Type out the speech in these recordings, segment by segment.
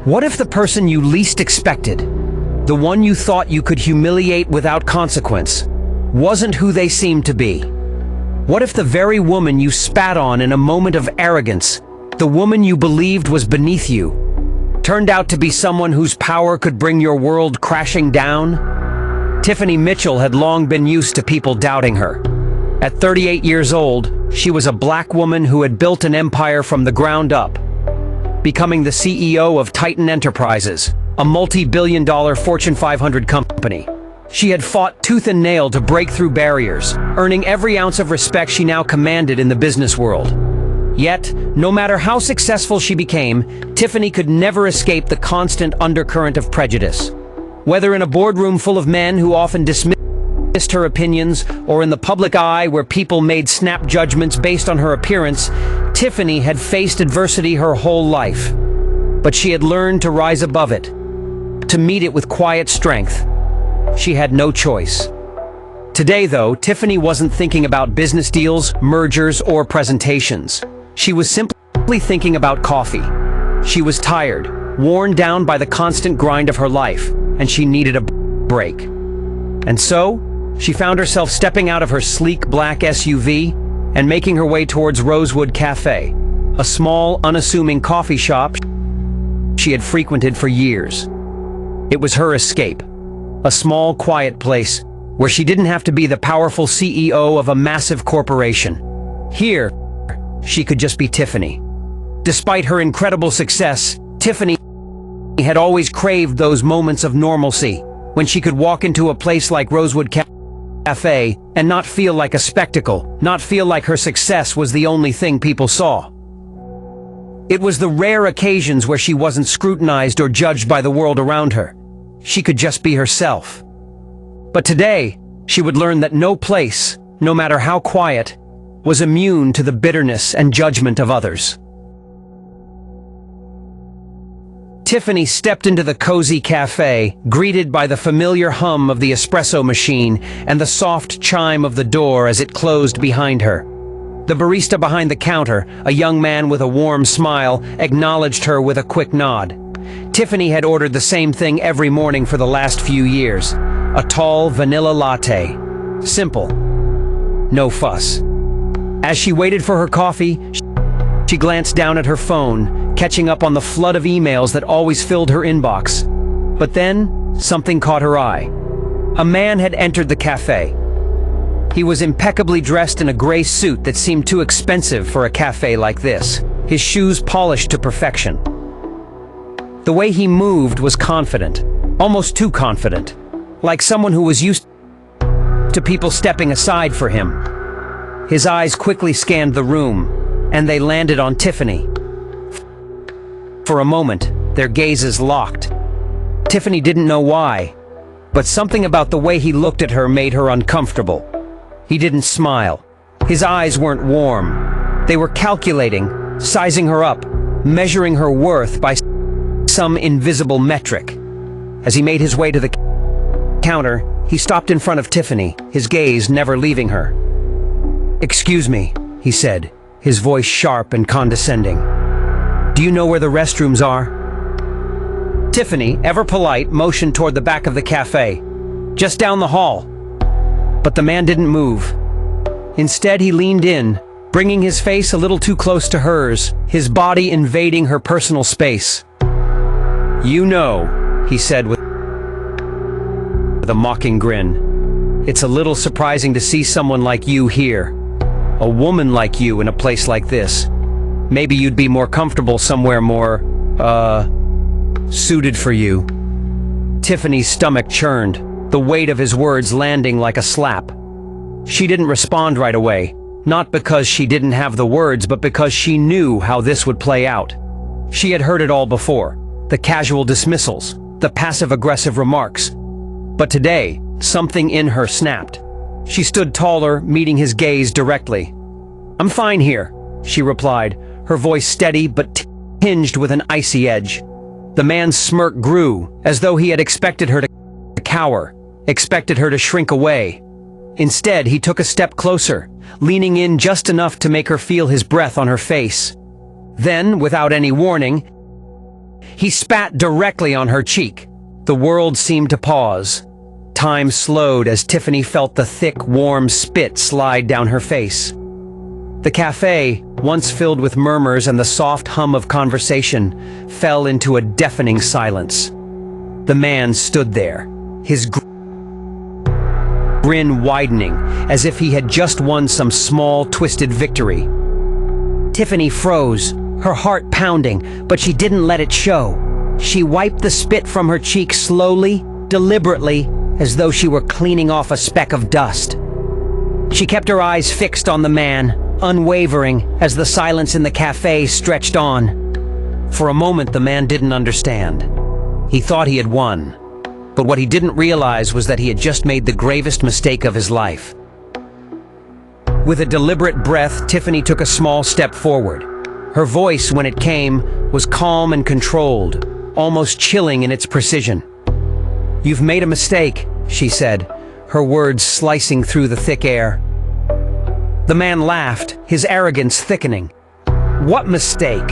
What if the person you least expected, the one you thought you could humiliate without consequence, wasn't who they seemed to be? What if the very woman you spat on in a moment of arrogance, the woman you believed was beneath you, turned out to be someone whose power could bring your world crashing down? Tiffany Mitchell had long been used to people doubting her. At 38 years old, she was a black woman who had built an empire from the ground up, becoming the CEO of Titan Enterprises, a multi-billion-dollar Fortune 500 company. She had fought tooth and nail to break through barriers, earning every ounce of respect she now commanded in the business world. Yet, no matter how successful she became, Tiffany could never escape the constant undercurrent of prejudice. Whether in a boardroom full of men who often dismissed her opinions, or in the public eye where people made snap judgments based on her appearance, Tiffany had faced adversity her whole life. But she had learned to rise above it, to meet it with quiet strength. She had no choice. Today, though, Tiffany wasn't thinking about business deals, mergers, or presentations. She was simply thinking about coffee. She was tired, worn down by the constant grind of her life, and she needed a break. And so, she found herself stepping out of her sleek black SUV and making her way towards Rosewood Cafe, a small, unassuming coffee shop she had frequented for years. It was her escape, a small, quiet place where she didn't have to be the powerful CEO of a massive corporation. Here, she could just be Tiffany. Despite her incredible success, Tiffany had always craved those moments of normalcy, when she could walk into a place like Rosewood Cafe and not feel like a spectacle, not feel like her success was the only thing people saw. It was the rare occasions where she wasn't scrutinized or judged by the world around her. She could just be herself. But today, she would learn that no place, no matter how quiet, was immune to the bitterness and judgment of others. Tiffany stepped into the cozy cafe, greeted by the familiar hum of the espresso machine and the soft chime of the door as it closed behind her. The barista behind the counter, a young man with a warm smile, acknowledged her with a quick nod. Tiffany had ordered the same thing every morning for the last few years, a tall vanilla latte. Simple. No fuss. As she waited for her coffee, she glanced down at her phone, catching up on the flood of emails that always filled her inbox. But then, something caught her eye. A man had entered the cafe. He was impeccably dressed in a gray suit that seemed too expensive for a cafe like this, his shoes polished to perfection. The way he moved was confident, almost too confident, like someone who was used to people stepping aside for him. His eyes quickly scanned the room, and they landed on Tiffany. For a moment, their gazes locked. Tiffany didn't know why, but something about the way he looked at her made her uncomfortable. He didn't smile. His eyes weren't warm. They were calculating, sizing her up, measuring her worth by some invisible metric. As he made his way to the counter, he stopped in front of Tiffany, his gaze never leaving her. "Excuse me," he said, his voice sharp and condescending. "Do you know where the restrooms are?" Tiffany, ever polite, motioned toward the back of the cafe. "Just down the hall." But the man didn't move. Instead, he leaned in, bringing his face a little too close to hers, his body invading her personal space. "You know," he said with a mocking grin, "it's a little surprising to see someone like you here. A woman like you in a place like this. Maybe you'd be more comfortable somewhere more, suited for you." Tiffany's stomach churned, the weight of his words landing like a slap. She didn't respond right away, not because she didn't have the words, but because she knew how this would play out. She had heard it all before, the casual dismissals, the passive-aggressive remarks. But today, something in her snapped. She stood taller, meeting his gaze directly. "I'm fine here," she replied, her voice steady but tinged with an icy edge. The man's smirk grew, as though he had expected her to cower, expected her to shrink away. Instead, he took a step closer, leaning in just enough to make her feel his breath on her face. Then, without any warning, He spat directly on her cheek. The world seemed to pause. Time slowed as Tiffany felt the thick, warm spit slide down her face. The cafe, once filled with murmurs and the soft hum of conversation, fell into a deafening silence. The man stood there, his grin widening, as if he had just won some small, twisted victory. Tiffany froze, her heart pounding, but she didn't let it show. She wiped the spit from her cheek slowly, deliberately, as though she were cleaning off a speck of dust. She kept her eyes fixed on the man, unwavering, as the silence in the cafe stretched on. For a moment, the man didn't understand. He thought he had won, but what he didn't realize was that he had just made the gravest mistake of his life. With a deliberate breath, Tiffany took a small step forward. Her voice, when it came, was calm and controlled, almost chilling in its precision. "You've made a mistake," she said, her words slicing through the thick air. The man laughed, his arrogance thickening. "What mistake?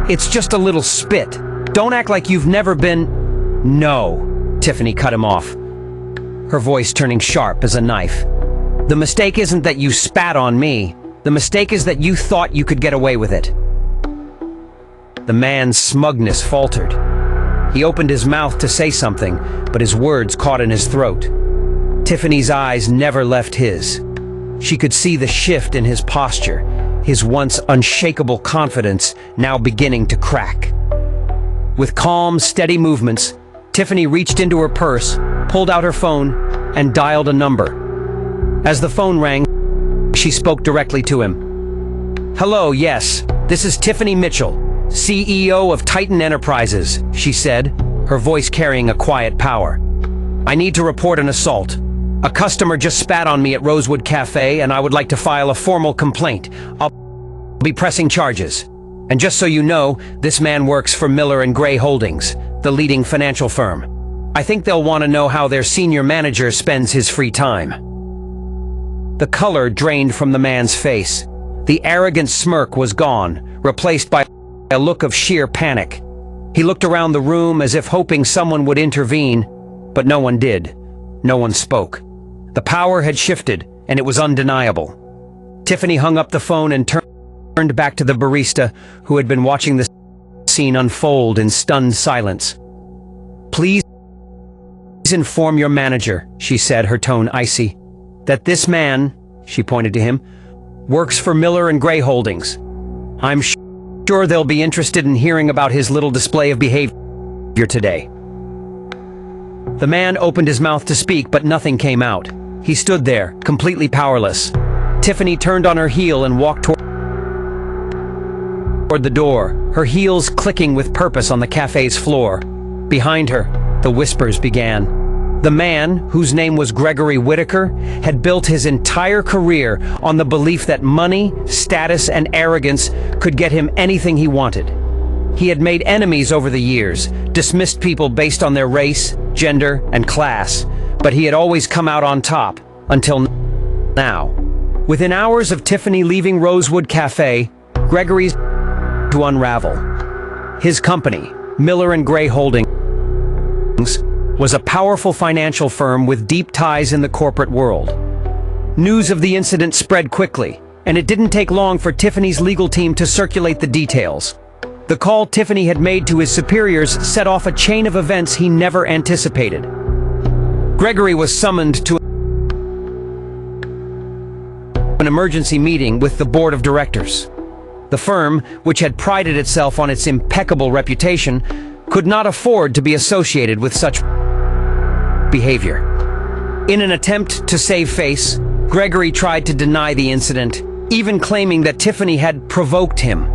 It's just a little spit. Don't act like you've never been—" "No," Tiffany cut him off, her voice turning sharp as a knife. "The mistake isn't that you spat on me. The mistake is that you thought you could get away with it." The man's smugness faltered. He opened his mouth to say something, but his words caught in his throat. Tiffany's eyes never left his. She could see the shift in his posture, his once unshakable confidence now beginning to crack. With calm, steady movements, Tiffany reached into her purse, pulled out her phone, and dialed a number. As the phone rang, she spoke directly to him. "Hello, yes, this is Tiffany Mitchell, CEO of Titan Enterprises," she said, her voice carrying a quiet power. "I need to report an assault. A customer just spat on me at Rosewood Cafe, and I would like to file a formal complaint. I'll be pressing charges. And just so you know, this man works for Miller & Gray Holdings, the leading financial firm. I think they'll want to know how their senior manager spends his free time." The color drained from the man's face. The arrogant smirk was gone, replaced by a look of sheer panic. He looked around the room as if hoping someone would intervene, but no one did. No one spoke. The power had shifted, and it was undeniable. Tiffany hung up the phone and turned back to the barista, who had been watching the scene unfold in stunned silence. "Please inform your manager," she said, her tone icy, "that this man," she pointed to him, "works for Miller & Gray Holdings. I'm sure they'll be interested in hearing about his little display of behavior today." The man opened his mouth to speak, but nothing came out. He stood there, completely powerless. Tiffany turned on her heel and walked toward the door, her heels clicking with purpose on the cafe's floor. Behind her, the whispers began. The man, whose name was Gregory Whitaker, had built his entire career on the belief that money, status, and arrogance could get him anything he wanted. He had made enemies over the years, dismissed people based on their race, gender, and class, but he had always come out on top, until now. Within hours of Tiffany leaving Rosewood Cafe, Gregory's to unravel. His company, Miller & Gray Holdings, was a powerful financial firm with deep ties in the corporate world. News of the incident spread quickly, and it didn't take long for Tiffany's legal team to circulate the details. The call Tiffany had made to his superiors set off a chain of events he never anticipated. Gregory was summoned to an emergency meeting with the board of directors. The firm, which had prided itself on its impeccable reputation, could not afford to be associated with such behavior. In an attempt to save face, Gregory tried to deny the incident, even claiming that Tiffany had provoked him.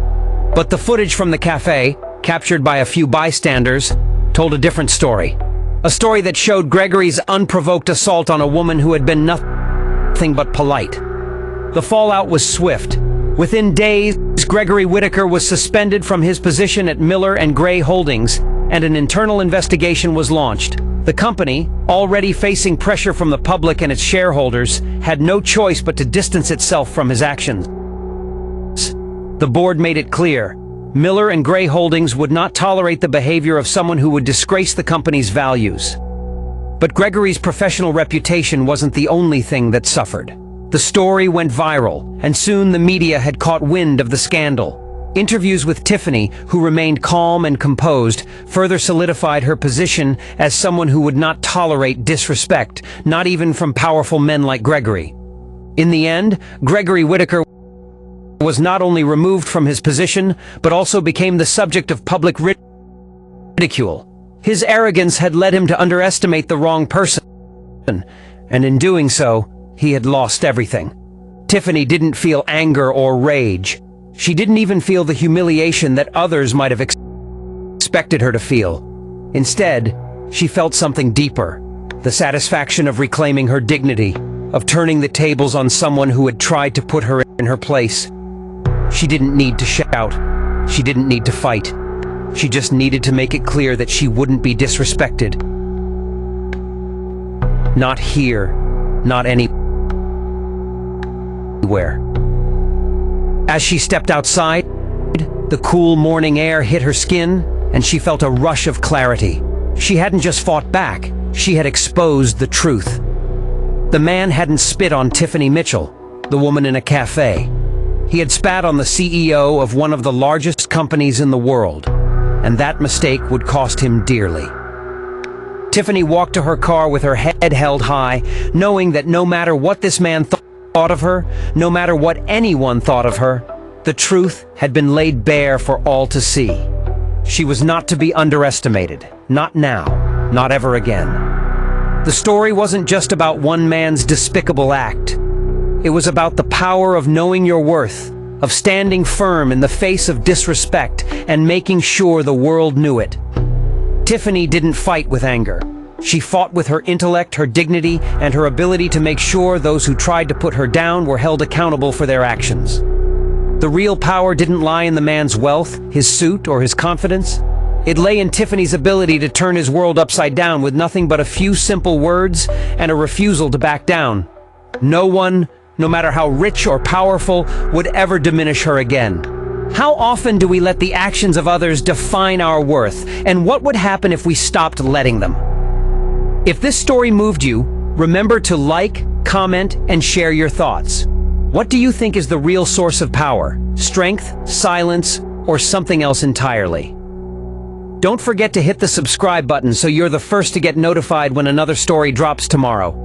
But the footage from the cafe, captured by a few bystanders, told a different story. A story that showed Gregory's unprovoked assault on a woman who had been nothing but polite. The fallout was swift. Within days, Gregory Whitaker was suspended from his position at Miller & Gray Holdings, and an internal investigation was launched. The company, already facing pressure from the public and its shareholders, had no choice but to distance itself from his actions. The board made it clear, Miller and Gray Holdings would not tolerate the behavior of someone who would disgrace the company's values. But Gregory's professional reputation wasn't the only thing that suffered. The story went viral, and soon the media had caught wind of the scandal. Interviews with Tiffany, who remained calm and composed, further solidified her position as someone who would not tolerate disrespect, not even from powerful men like Gregory. In the end, Gregory Whitaker was not only removed from his position, but also became the subject of public ridicule. His arrogance had led him to underestimate the wrong person, and in doing so, he had lost everything. Tiffany didn't feel anger or rage. She didn't even feel the humiliation that others might have expected her to feel. Instead, she felt something deeper, the satisfaction of reclaiming her dignity, of turning the tables on someone who had tried to put her in her place. She didn't need to shout. She didn't need to fight. She just needed to make it clear that she wouldn't be disrespected. Not here, not anywhere. As she stepped outside, the cool morning air hit her skin, and she felt a rush of clarity. She hadn't just fought back, she had exposed the truth. The man hadn't spit on Tiffany Mitchell, the woman in a cafe. He had spat on the CEO of one of the largest companies in the world, and that mistake would cost him dearly. Tiffany walked to her car with her head held high, knowing that no matter what this man thought of her, no matter what anyone thought of her, the truth had been laid bare for all to see. She was not to be underestimated. Not now. Not ever again. The story wasn't just about one man's despicable act. It was about the power of knowing your worth, of standing firm in the face of disrespect and making sure the world knew it. Tiffany didn't fight with anger. She fought with her intellect, her dignity, and her ability to make sure those who tried to put her down were held accountable for their actions. The real power didn't lie in the man's wealth, his suit, or his confidence. It lay in Tiffany's ability to turn his world upside down with nothing but a few simple words and a refusal to back down. No one, no matter how rich or powerful, would ever diminish her again. How often do we let the actions of others define our worth, and what would happen if we stopped letting them? If this story moved you, remember to like, comment, and share your thoughts. What do you think is the real source of power? Strength, silence, or something else entirely? Don't forget to hit the subscribe button so you're the first to get notified when another story drops tomorrow.